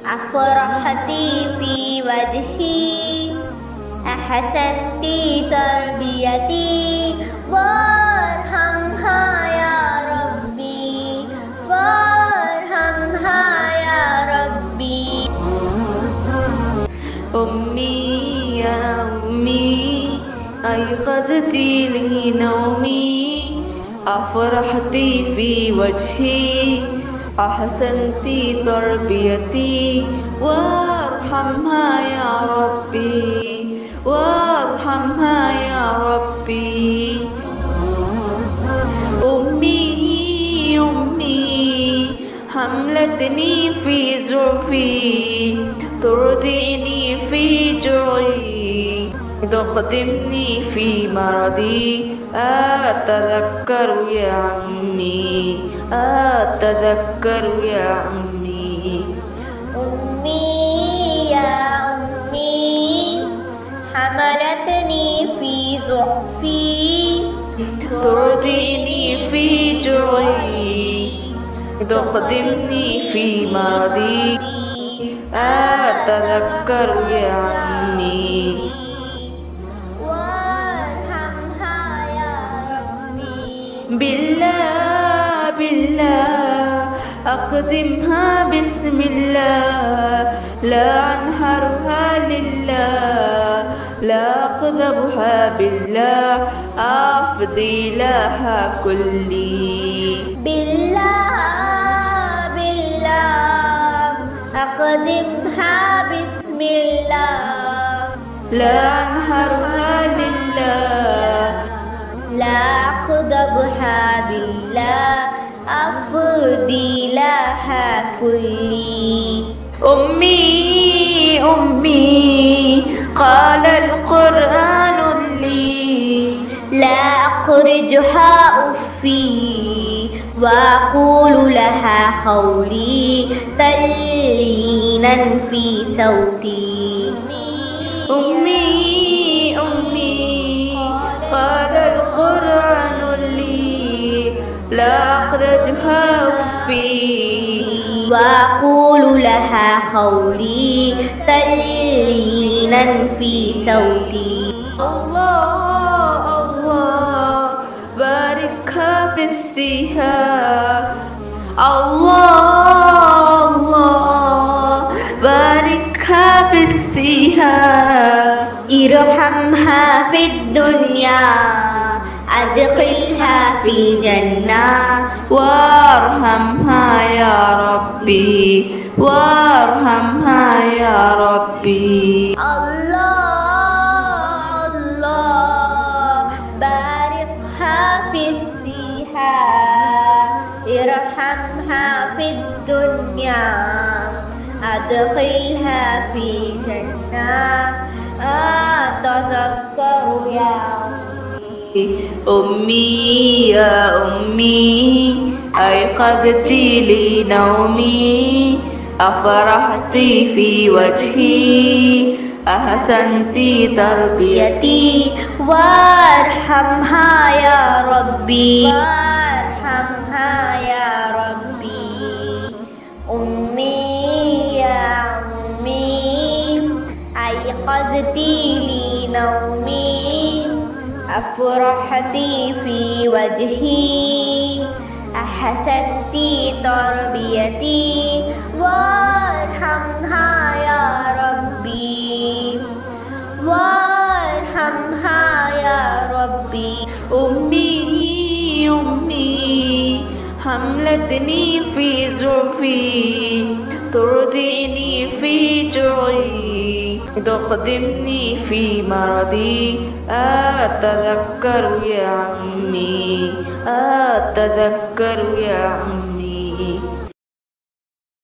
أفرحتي في وجهي أحسنت تربيتي وارحمها يا ربي وارحمها يا ربي. أمي يا أمي أيقظتي لي نومي أفرحتي في وجهي أحسنت تربيتي وارحمها يا ربي وارحمها يا ربي. أمي حملتني في زعفي ترضعني في جوعي تخدمني في مرضي أتذكر يا عمي أتذكر يا عمي. أمي يا أمي حملتني في ضعفي ترضعني في جوعي تخدمني في مرضي أتذكر يا عمي. وارحمها يا ربي. بالله أقدمها بسم الله لا أنهرها لله لا أقذبها بالله أفضي لها كلي. بالله أقدمها بسم الله لا أنهرها لله لا أقذبها بالله أفضي لها كلي. أمي قال القرآن لي لا أخرجها أفي وأقول لها قولي تلينا في صوتي. أمي قال القرآن لي لا أخرجها أفي وأقول لها قولي تلينا في صوتي. الله باركها في السيها الله باركها في السيها. ارحمها في الدنيا أدخلها في الجنة وارحمها يا ربي وارحمها يا ربي. الله باركها في السيها ارحمها في الدنيا أدخلها في الجنة أتذكر يا أمي يا أمي أيقظتي لي نومي أفرحتي في وجهي أحسنتي تربيتي وارحمها يا ربي وارحمها يا ربي. أمي يا أمي أيقظتي لي نومي أفرحتي في وجهي أحسنتي تربيتي وارحمها يا ربي وارحمها يا ربي. أمي حملتني في زعفي ترضعني في جوعي تخدمني في مرضي أتذكر يا عمي أتذكر يا عمي.